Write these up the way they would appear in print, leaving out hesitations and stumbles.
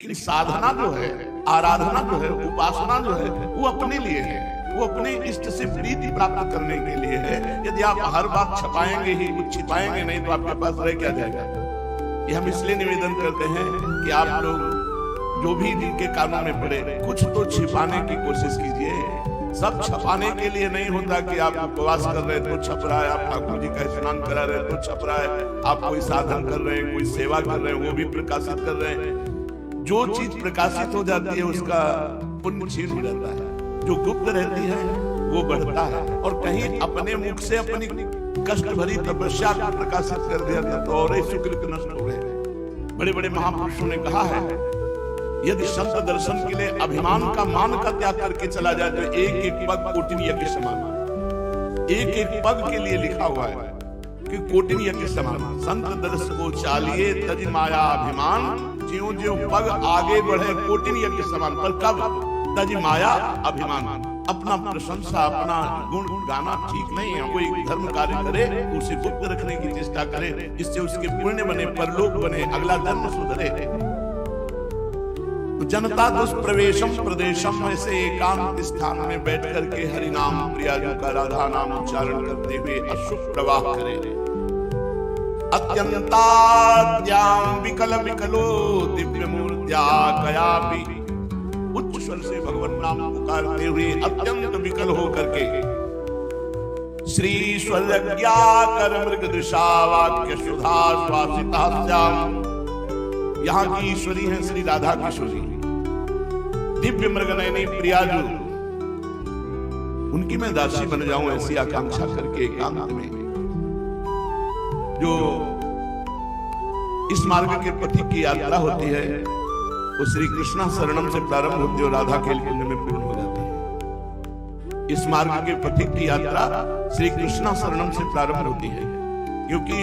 लेकिन साधना जो है, आराधना जो है, उपासना जो है, वो अपने लिए है, वो अपने इष्ट से प्रीति प्राप्त करने के लिए है। यदि आप हर बात छपाएंगे ही, कुछ छिपाएंगे नहीं, तो आपके पास रह क्या जाएगा। ये हम इसलिए निवेदन करते हैं कि आप लोग जो भी जिनके कानों में पड़े, कुछ तो छिपाने की कोशिश कीजिए। सब छपाने के लिए नहीं होता कि आप उपवास कर रहे तो छप रहा है, आप ठाकुर जी का स्नान करा रहे तो छप रहा है, आप कोई साधन कर रहे हैं, कोई सेवा कर रहे हैं, वो भी प्रकाशित कर रहे हैं। जो चीज प्रकाशित हो जाती है उसका पुण्य क्षीण हो जाता है, जो गुप्त रहती है वो बढ़ता है। और कहीं अपने मुख से अपनी कष्ट भरी तपस्या को प्रकाशित कर दिया था तो और सुकृत नष्ट हो गए। बड़े बड़े महापुरुषों ने कहा है, यदि संत दर्शन के लिए अभिमान का मान का त्याग करके चला जाए तो एक एक पग कोटिन यज्ञ समान। एक एक पग के लिए लिखा हुआ है कि कोटिन यज्ञ समान। संत दर्श को चालिए तज माया अभिमान, ज्यों ज्यों पग आगे बढ़े कोटिन यज्ञ समान। पर कब? तज माया अभिमान। अपना प्रशंसा, अपना गुण गाना ठीक नहीं है। कोई धर्म कार्य करे उसे गुप्त रखने की चेष्टा करे, जिससे उसके पुण्य बने, परलोक बने, अगला जन्म सुधरे। जनता दुष्प्रवेशम प्रदेशम, ऐसे एकांत स्थान में बैठ करके हरि नाम प्रियाजू का राधा नाम उच्चारण करते हुए अश्रु प्रवाह करे। अत्यंताद्याम विकल विकलो दिव्य मूर्त्या कयापि, उच्च स्वर से भगवान नाम पुकारते हुए अत्यंत विकल हो करके श्री स्वज्ञा कर मृग दृशा वाक्य सुधा श्वासितास्याम। यहाँ की ईश्वरी है श्री राधा किशोरी, दिव्य मृगनयनी प्रियाजू। उनकी मैं दासी बन जाऊं ऐसी आकांक्षा करके एकांत में जो इस मार्ग के पथिक की यात्रा होती है वो श्री कृष्णा शरणम से प्रारंभ होती है और राधा खेल कुंज में पूर्ण हो जाती है। इस मार्ग के पथिक की यात्रा श्री कृष्णा शरणम से प्रारंभ होती है, क्योंकि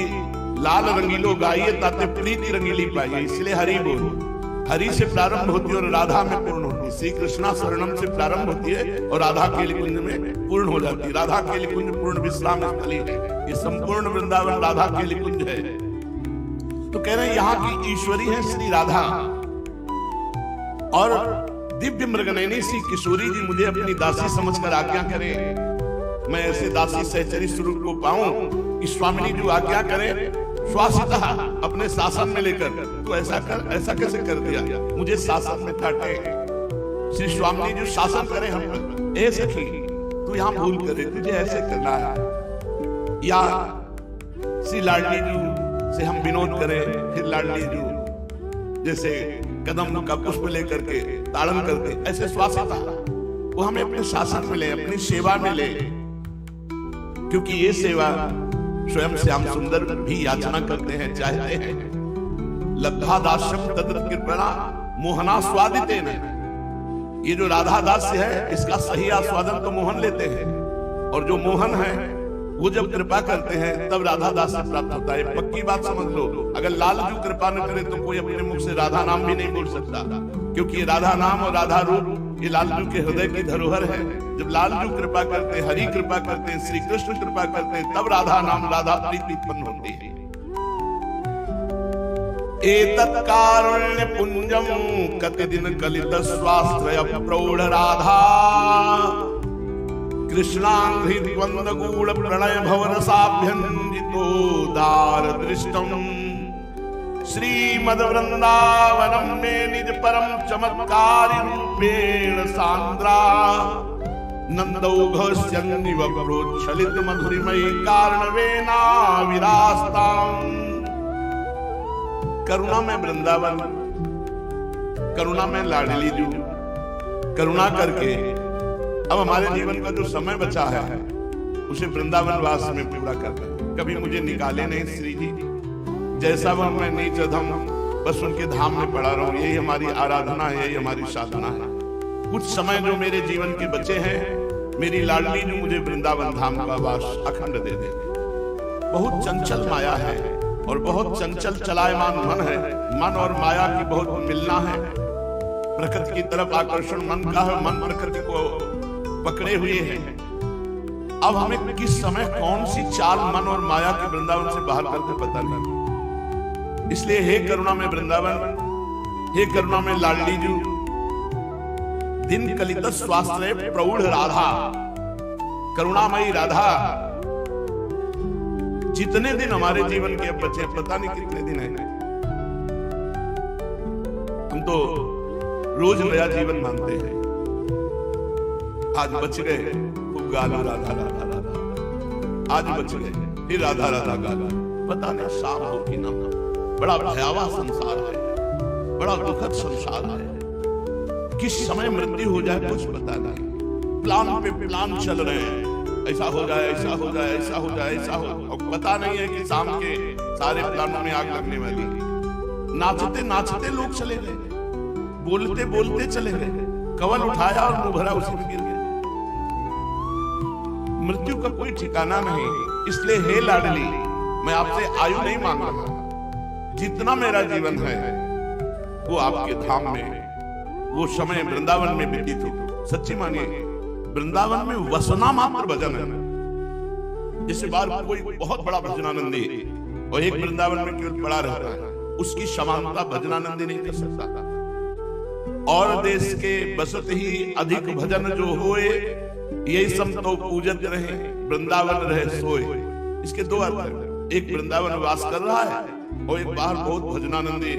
लाल रंगीलो गाइए ताते प्रीति रंगीली पाइए, इसलिए हरि बोल। हरि से प्रारंभ होती है और राधा में पूर्ण होती है। श्री कृष्णा शरणम से प्रारंभ होती है और राधा केली कुंज में पूर्ण हो जाती है। राधा केली कुंज पूर्ण विश्राम स्थली है, ये संपूर्ण वृंदावन राधा केली कुंज है। तो कह रहे हैं यहाँ की ईश्वरी है श्री राधा और दिव्य मृगनयनी श्री किशोरी जी मुझे अपनी दासी समझकर आज्ञा करें। मैं ऐसे दासी सहचरी स्वरूप को पाऊं कि स्वामिनी जो आज्ञा करें श्वासिता अपने शासन में लेकर, तो ऐसा कर, ऐसा कैसे कर दिया, मुझे शासन में काटे। श्री स्वामिनी जो शासन करे हम पर, ए सखी तू यहाँ भूल करे, तुझे ऐसे करना है। या श्री लाडली जी से हम विनोद करें, फिर लाडली जी जैसे कदम का पुष्प लेकर के ताड़न करते, ऐसे श्वासिता वो हमें अपने शासन में ले, अपनी सेवा में ले। क्योंकि ये सेवा स्वयं श्याम सुंदर भी याचना करते हैं, चाहते हैं। लब्धा दास्यम तत्र कृपणा मोहना स्वादितेन। ये जो राधा दास्य है इसका सही आस्वादन तो मोहन लेते हैं, और जो मोहन है वो जब कृपा करते हैं तब राधा दास्य प्राप्त होता है। पक्की बात समझ लो, अगर लालजू कृपा न करे तो कोई अपने मुख से राधा नाम भी नहीं बोल सकता, क्योंकि ये राधा नाम और राधा रूप ये लालजू के हृदय की धरोहर है। जब लालजू कृपा करते हैं, हरि कृपा करते हैं, श्री कृष्ण कृपा करते हैं, तब राधा नाम राधा प्रीति उत्पन्न होती है। एतत् कारुण्य पुंजम कति दिन कलित स्वाश्रय प्रौढ़ राधा, कृष्णांघ्रि द्वंद गूढ़ प्रणय भवरसाभ्यंजितो दार दृष्टम, श्रीमद वृंदावनम में निज परम चमत्कारी रूपेण सांद्रा, नंदौघस्यन्निव प्रोच्छलित मधुरिमयी कारणवेना विरास्ताम। करुणा में वृंदावन, करुणा में लाडली जू, करुणा करके अब हमारे जीवन का जो समय बचा है उसे वृंदावन वास में पूरा करना। कभी मुझे निकाले नहीं श्री जी, जैसा वह मैं नीच अधम बस उनके धाम में पड़ा रहूं, यही हमारी आराधना है, यही हमारी साधना है। कुछ समय जो मेरे जीवन के बचे हैं, मेरी लाडली जो मुझे वृंदावन धाम का वास अखंड दे दे। बहुत चंचल माया है और बहुत चंचल चलायमान मन है। मन और माया की बहुत मिलना है। प्रकृति की तरफ आकर्षण मन का है, मन प्रकृति को पकड़े हुए हैं। अब हमें किस समय कौन सी चाल मन और माया के वृंदावन से बाहर करके पता नहीं। इसलिए हे करुणा में वृंदावन, हे करुणा में लाडली जू, दिन कलित स्वाश्रय प्रौढ़ राधा, करुणामयी राधा। जितने दिन हमारे जीवन के अब बचे, पता नहीं कितने दिन है, हम तो रोज नया जीवन मानते हैं। आज बच गए, खूब गाना राधा राधा राधा, आज बच गए फिर राधा राधा गाना, पता नहीं शाम हो कि ना। बड़ा भयावह संसार है, बड़ा दुखद संसार है। किस समय मृत्यु हो जाए कुछ पता नहीं। प्लान पे प्लान चल रहे हैं, ऐसा हो जाए, ऐसा हो जाए, ऐसा हो जाए, ऐसा हो, और पता नहीं है कि शाम के सारे प्लानों में आग लगने वाली। नाचते नाचते लोग चले गए, बोलते बोलते चले गए, कवल उठाया और मुंह भरा उसी में गिर गए। मृत्यु का कोई ठिकाना नहीं। इसलिए हे लाडली, मैं आपसे आयु नहीं मांग रहा, जितना मेरा जीवन है वो आपके धाम में, वो समय वृंदावन में व्यतीत हो। सच्ची मानिए, वृंदावन में वसना मात्र भजन है। जैसे बार कोई बहुत बड़ा भजनानंदी और एक वृंदावन में केवल पड़ा रहता है, उसकी समानता भजनानंदी नहीं कर सकता। और देश के बसत ही अधिक भजन जो होए, यही सम तो पूजत रहे, वृंदावन रहे सोए। इसके दो अर्थ हैं, एक वृंदावन वास कर रहा है और एक बाहर बहुत भजनानंदी,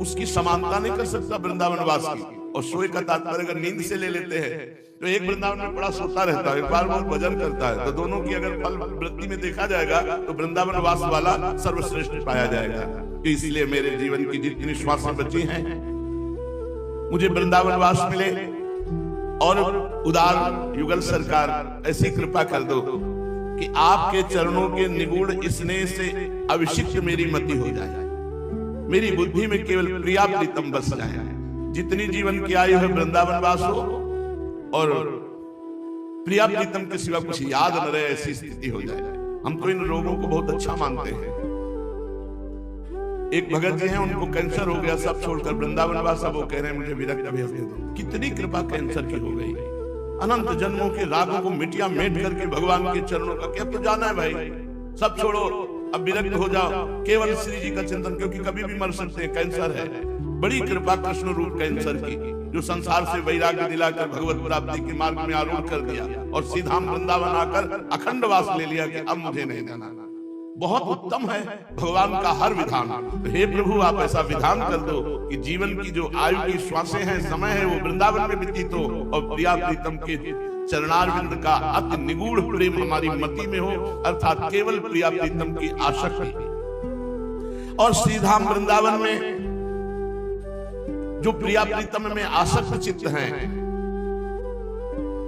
उसकी समानता नहीं कर सकता वृंदावन वास की। और सोए का तात्पर्य अगर नींद से ले लेते हैं तो एक वृंदावन में बड़ा सोता रहता है, एक बार बहुत भजन करता है, तो दोनों की अगर फल वृत्ति में देखा जाएगा तो वृंदावन वास वाला सर्वश्रेष्ठ पाया जाएगा। तो इसलिए मेरे जीवन की जितनी श्वासें बची हैं, मुझे वृंदावन वास मिले। और उदार युगल सरकार ऐसी कृपा कर दो कि आपके चरणों के निगूढ़ स्नेह से अभिषिक्त मेरी मति हो जाए, मेरी बुद्धि में केवल प्रिया प्रीतम बस जाए। जितनी जीवन की आयु है वृंदावन वास हो और प्रिया प्रीतम के सिवा कुछ याद न रहे, ऐसी स्थिति हो जाए। हम तो इन रोगों को बहुत अच्छा मानते हैं। एक भगत जी हैं, उनको कैंसर हो गया, सब छोड़कर वृंदावन वास, अब वो कह रहे हैं मुझे विरक्त भेज दो। कितनी कृपा कैंसर की हो गई। अनंत जन्मों के रागों को मिटिया मेट करके भगवान के चरणों का क्या तो जाना है भाई, सब छोड़ो, अब विरक्त हो जाओ, केवल श्री जी का चिंतन, क्योंकि कभी भी मर सकते हैं, कैंसर है। बड़ी कृपा कृष्ण रूप कैंसर की, जो संसार से वैराग्य दिलाकर भगवत प्राप्ति के मार्ग में आरूढ़ कर दिया और सीधा वृंदावन आकर अखंड वास ले लिया कि अब मुझे नहीं जाना। बहुत उत्तम है भगवान का हर विधान। तो हे प्रभु, आप ऐसा विधान कर दो कि जीवन की जो आयु की श्वासें हैं, समय है, वो वृंदावन में व्यतीत हो और प्रिया प्रीतम के चरणारविंद का अति निगूढ़ प्रेम हमारी मति में हो, अर्थात केवल प्रिया प्रीतम की आसक्ति। और श्रीधाम वृंदावन में जो प्रिया प्रीतम में आसक्त चित्त हैं,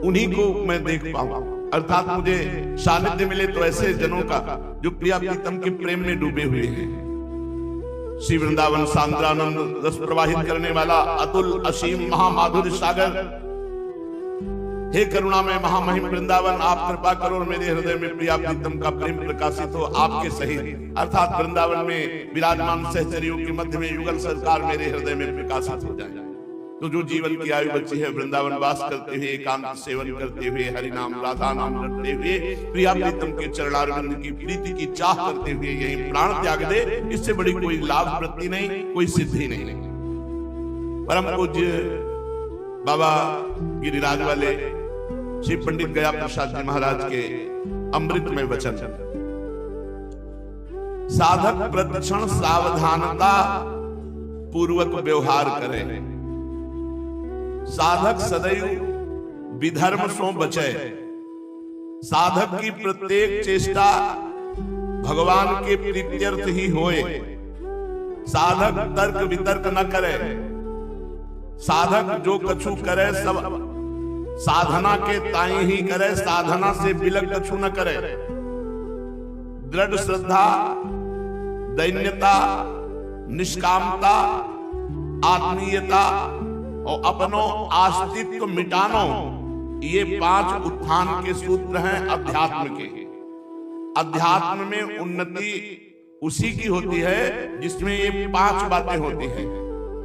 उन्हीं को मैं देख पाऊं, अर्थात मुझे सानिध्य मिले तो ऐसे जनों का जो प्रिया प्रीतम के प्रेम में डूबे हुए हैं। श्री वृंदावन सांद्रानंद रस प्रवाहित करने वाला अतुल असीम महामाधुर्य सागर, हे करुणा में महामहिम वृंदावन, आप कृपा करो और मेरे हृदय में प्रिया प्रीतम का प्रेम प्रकाशित हो आपके सहित, अर्थात वृंदावन में विराजमान सहचरियों के मध्य में युगल सरकार मेरे हृदय में प्रकाशित हो जाए। तो जो जीवन की आयु बची है वृंदावन वास करते हुए, एकांत सेवन करते हुए, हरि नाम राधा नाम रटते हुए, प्रिया प्रीतम के चरणारविंद की प्रीति की चाह करते हुए यही प्राण त्याग दे, इससे बड़ी कोई लाभ वृत्ति नहीं, कोई सिद्धि नहीं। परम पूज्य बाबा गिरिराज वाले श्री पंडित गया प्रसाद जी महाराज के अमृत में वचन, साधक प्रतिक्षण सावधानता पूर्वक व्यवहार करें, साधक सदैव विधर्म सो बचे, साधक की प्रत्येक चेष्टा भगवान के प्रीत्यर्थ ही होए, साधक तर्क वितर्क न करे, साधक जो कछु करे सब साधना के ताई ही करे, साधना से बिलक कछु न करे, दृढ़ श्रद्धा, दैन्यता, निष्कामता, आत्मीयता और अपनो अस्तित्व मिटानो, ये 5 उत्थान के सूत्र हैं अध्यात्म के। अध्यात्म में उन्नति उसी की होती है जिसमें ये 5 बातें होती हैं।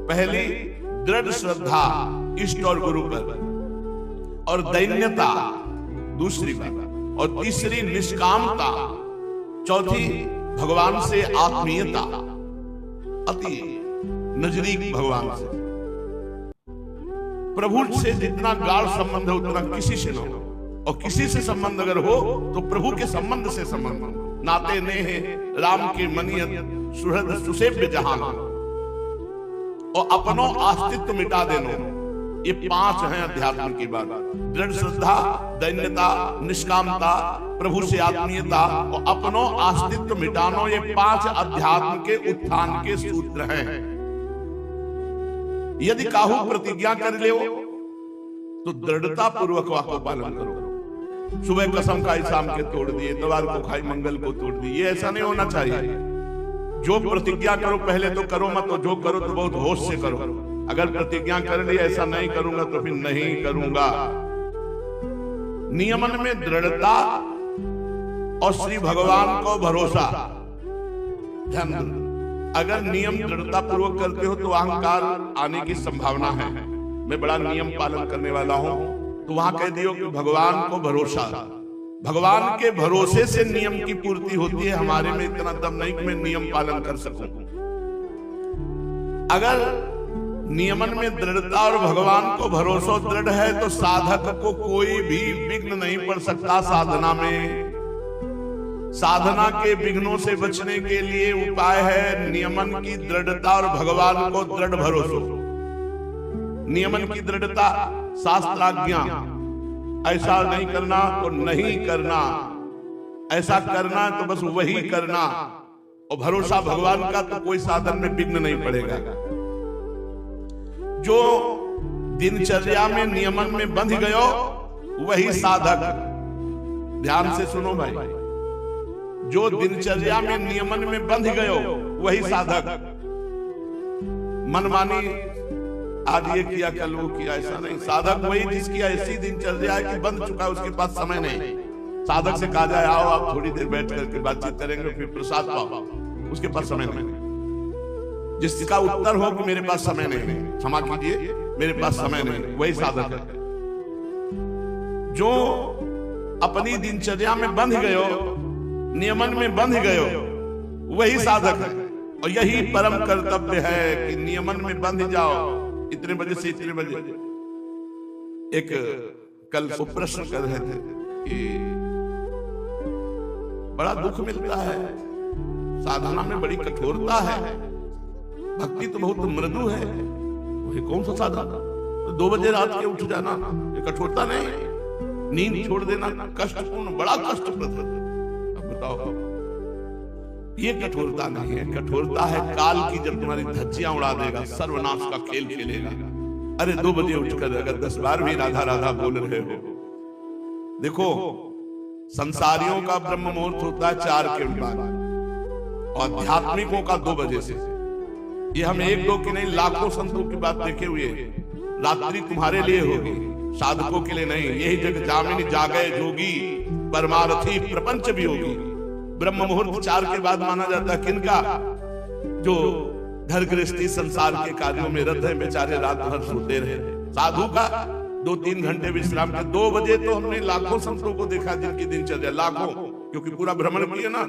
पहली दृढ़ श्रद्धा इष्ट और गुरु पर, और दैन्यता दूसरी बात, और तीसरी निष्कामता, चौथी भगवान से आत्मीयता, अति नजदीक भगवान से, प्रभु से जितना गाढ़ संबंध है उतना किसी से ना हो, और किसी से संबंध अगर हो तो प्रभु के संबंध से संबंध हो। नाते ने राम के मनियत सुहृद सुसेव्य जहान, और अपनों अस्तित्व मिटा देनो। ये 5 हैं अध्यात्म की बात। दृढ़ श्रद्धा, दैन्यता, निष्कामता, प्रभु से आत्मीयता और अपनों अस्तित्व मिटानो, ये 5 अध्यात्म के उत्थान के सूत्र हैं। यदि काहू प्रतिज्ञा कर ले तो दृढ़ता पूर्वक वाको पालन करो। सुबह कसम खाई, शाम के तोड़ दिए, इतवार को खाई, मंगल को तोड़ दिए, ये ऐसा नहीं होना चाहिए। जो प्रतिज्ञा करो पहले तो करो मत, और जो करो तो बहुत होश से करो। अगर प्रतिज्ञा कर ली ऐसा नहीं करूंगा तो फिर नहीं करूंगा। नियमन में दृढ़ता और श्री भगवान को भरोसा। ध्यान दो, अगर नियम दृढ़ता पूर्वक करते हो तो अहंकार आने की संभावना है। मैं बड़ा नियम पालन करने वाला हूं, तो वहां कह दियो कि भगवान को भरोसा। भगवान के भरोसे से नियम की पूर्ति होती है। हमारे में इतना दम नहीं कि मैं नियम पालन कर सकूं। अगर नियमन में दृढ़ता और भगवान को भरोसा दृढ़ है तो साधक को कोई भी विघ्न नहीं पड़ सकता साधना में। साधना के विघ्नों से बचने के लिए उपाय है नियमन की दृढ़ता और भगवान को दृढ़ भरोसा। नियमन की दृढ़ता, शास्त्राज्ञा, ऐसा नहीं करना तो नहीं करना, ऐसा करना तो बस वही करना, और भरोसा भगवान का, तो कोई साधन में विघ्न नहीं पड़ेगा। जो दिनचर्या में नियमन में बंध गयो वही साधक। ध्यान से सुनो भाई, जो दिनचर्या में नियमन में बंध गयो वही साधक। मनमानी आज ये किया कल वो किया, ऐसा नहीं। साधक वही जिसकी ऐसी दिनचर्या है कि बंद चुका है, उसके पास समय नहीं। साधक से कहा जाए आओ आप थोड़ी देर बैठ करके बातचीत करेंगे, फिर प्रसाद पाओ, उसके पास समय नहीं। जिसका उत्तर हो कि मेरे पास समय नहीं, क्षमा कीजिए मेरे पास समय नहीं, वही साधक है। जो अपनी दिनचर्या में बंध गयो, नियमन में बंध गयो, वही साधक है। और यही परम कर्तव्य है कि नियमन में बंध जाओ। इतने बजे से इतने बजे। एक कल वो प्रश्न कर रहे थे कि बड़ा दुख मिलता है, साधना में बड़ी कठोरता है, भक्ति तो बहुत मृदु है, वही कौन सा साधना? तो 2 बजे रात के उठ जाना ये कठोरता नहीं, नींद छोड़ देना कष्टपूर्ण, बड़ा कष्टप्रद। अब बताओ, ये कठोरता नहीं है। कठोरता है काल की, जब तुम्हारी धज्जियां उड़ा देगा, सर्वनाश का खेल खेलेगा। अरे 2 बजे उठकर अगर 10 बार भी राधा राधा बोल रहे हो। देखो, संसारियों का ब्रह्म मुहूर्त होता है 4 के बाद, और आध्यात्मिकों का 2 बजे से। ये हम 1-2 की नहीं, लाखों संतों की बात देखे हुए। रात्रि तुम्हारे लिए होगी, साधकों के लिए नहीं। यही जग जामिनी जागे जोगी, परमार्थी प्रपंच भी होगी। ब्रह्म मुहूर्त 4 के बाद माना जाता है किनका? जो घर गृहस्थी संसार के कार्यों में रत है, बेचारे रात भर सोते रहे। साधु का 2-3 घंटे विश्राम के 2 बजे तो हमने लाखों संतों को देखा जिनकी दिनचर्या, लाखों, क्योंकि पूरा भ्रमण किए ना।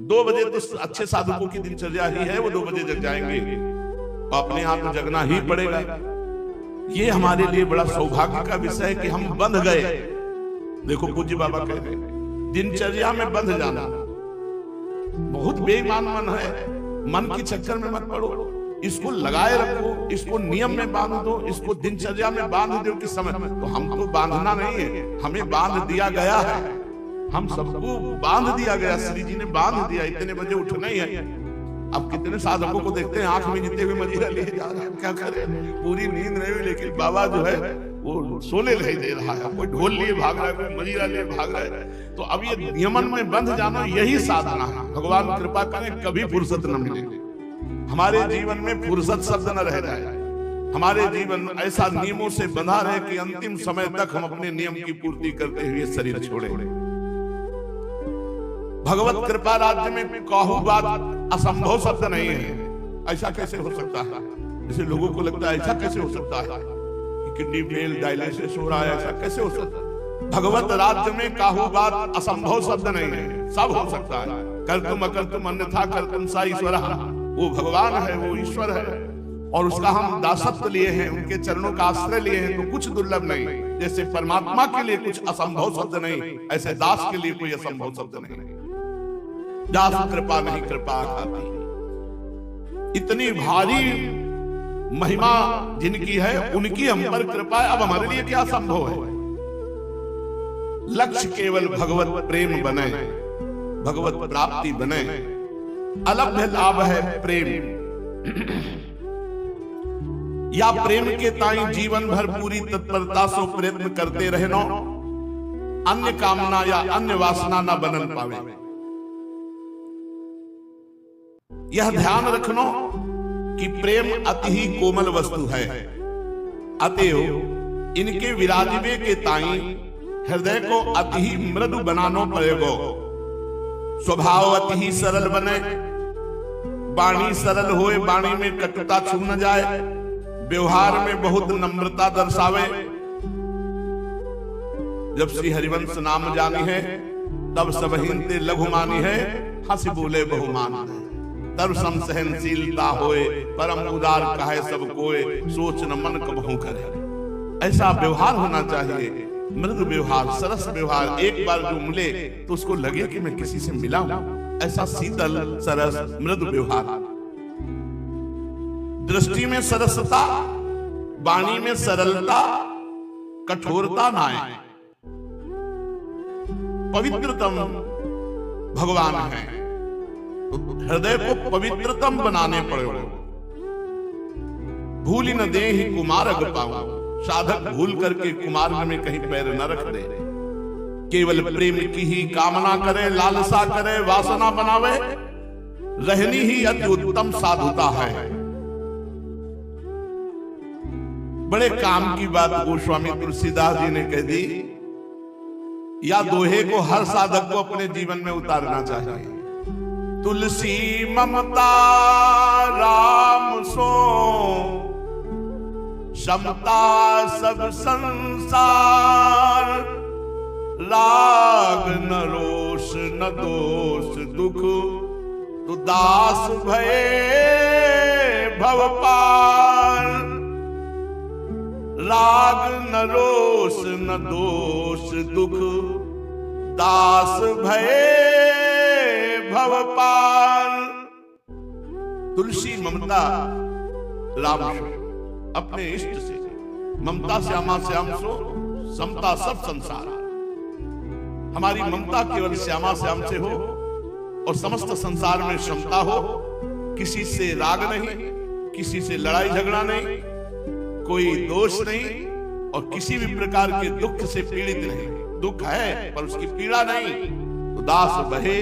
2 बजे तो अच्छे साधकों की दिनचर्या ही है, वो 2 बजे जग जाएंगे, तो अपने आप में जगना ही पड़ेगा। ये हमारे लिए बड़ा सौभाग्य का विषय है कि हम बंध गए। देखो पूज्य बाबा कह रहे हैं दिनचर्या में बंध जाना बहुत बेईमान मन है। मन के चक्कर में मत पड़ो, इसको लगाए रखो, इसको नियम में बांध दो, इसको दिनचर्या में बांध दो कि समय। तो हमको बांधना नहीं है, हमें बांध दिया गया है, हम सबको बांध दिया गया, श्री जी ने बांध दिया। इतने बजे उठना ही है। अब कितने साधकों को देखते हैं आंख में जीते हुए मजीरा लिए जा रहे हैं, क्या करें, पूरी नींद नहीं हुई लेकिन बाबा जो है वो सोने नहीं दे रहा है। कोई ढोल लिए भाग रहा है, कोई मजीरा लिए भाग रहा है। तो अब ये नियमन में बंध जाना यही साधना है। भगवान कृपा करें कभी फुर्सत न मिले, हमारे जीवन में फुर्सत शब्द न रह जाए, हमारे जीवन ऐसा नियमों से बंधा रहे कि अंतिम समय तक हम अपने नियम की पूर्ति करते हुए शरीर छोड़े। भगवत कृपा राज्य में कहू बात असंभव शब्द नहीं है। ऐसा कैसे हो सकता है? जैसे लोगों को लगता है ऐसा कैसे हो सकता है कि किडनी फेल, डायलिसिस हो रहा है, ऐसा कैसे हो सकता है? भगवत राज्य में कहू बात असंभव शब्द नहीं है, सब हो सकता है। कर तुम अकर तुम अन्यथा कर तुम सा ईश्वर। वो भगवान है, वो ईश्वर है, और उसका हम दासत्व लिए हैं, उनके चरणों का आश्रय लिए हैं, तो कुछ दुर्लभ नहीं। जैसे परमात्मा के लिए कुछ असंभव शब्द नहीं, ऐसे दास के लिए कोई असंभव शब्द नहीं। दास कृपा नहीं कृपा खाती। इतनी भारी महिमा जिनकी है उनकी हम पर कृपा है, अब हमारे लिए क्या संभव है। लक्ष्य केवल भगवत प्रेम बने, भगवत प्राप्ति बने, अलभ्य लाभ है प्रेम। या प्रेम के ताई जीवन भर पूरी तत्परता से प्रयत्न करते रहनो, अन्य कामना या अन्य वासना न बनन पावे। यह ध्यान रखनो कि प्रेम अति ही कोमल वस्तु है, अतएव इनके विराजवे के ताई हृदय को अति ही मृदु बनानो पड़ेगो। स्वभाव अति ही सरल बने, वाणी सरल होए, वाणी में कटुता छू न जाए, व्यवहार में बहुत नम्रता दर्शावे। जब श्री हरिवंश नाम जानी है, तब सबहीनते लघु मानी है, हंस बोले बहुमान है। तब सम सहनशीलता होए, परम उदार कहे सब कोय, सोच न मन कबहू करे। ऐसा व्यवहार होना चाहिए, मृदु व्यवहार, सरस व्यवहार। एक बार जो मिले तो उसको लगे कि मैं किसी से मिला हूं, ऐसा शीतल सरस मृदु व्यवहार। दृष्टि में सरसता, वाणी में सरलता, कठोरता ना आए। पवित्रतम भगवान है, तो हृदय को पवित्रतम बनाने पड़ेगा। भूल न दे ही कुमार्ग पाऊं, साधक भूल करके कुमार्ग में कहीं पैर न रख दे। केवल प्रेम की ही कामना करे, लालसा करे, वासना बनावे, रहनी ही अति उत्तम साधुता है। बड़े काम की बात गोस्वामी तुलसीदास जी ने कह दी। या दोहे को हर साधक को अपने जीवन में उतारना चाहिए। तुलसी ममता राम सो, समता सब संसार, राग न रोष न दोष दुख, तु दास भये भव पार। राग न रोष न दोष दुख, दास भये भव पार। तुलसी ममता राम अपने इष्ट से, ममता श्यामा श्याम सो, समता सब संसार। हमारी ममता केवल श्यामा श्याम से हो और समस्त संसार में समता हो। किसी से राग नहीं, किसी से लड़ाई झगड़ा नहीं, कोई दोष नहीं, और किसी भी प्रकार के दुख से पीड़ित नहीं। दुख है पर उसकी पीड़ा नहीं। तो दास बहे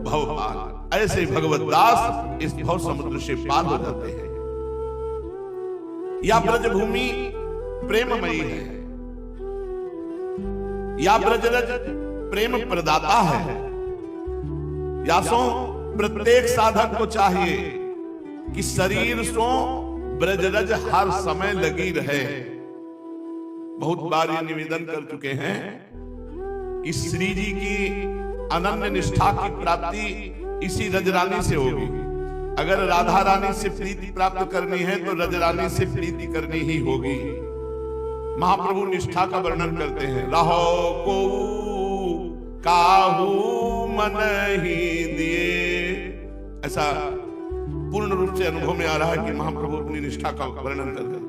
भव पार। ऐसे भगवत दास इस भव समुद्र से पार हो जाते हैं। या ब्रजभूमि प्रेममयी है, या ब्रजरज प्रेम प्रदाता है। या सो प्रत्येक साधक को चाहिए कि शरीर सो ब्रजरज हर समय लगी रहे। बहुत बार ये निवेदन कर चुके हैं कि श्री जी की अनन्य निष्ठा की प्राप्ति इसी रजरानी से होगी। अगर राधा रानी से प्रीति प्राप्त करनी है तो रजरानी से प्रीति करनी ही होगी। महाप्रभु निष्ठा का वर्णन करते हैं। रहो को काहू मन ही दिए। ऐसा पूर्ण रूप से अनुभव में आ रहा है कि महाप्रभु अपनी निष्ठा का वर्णन करते हैं।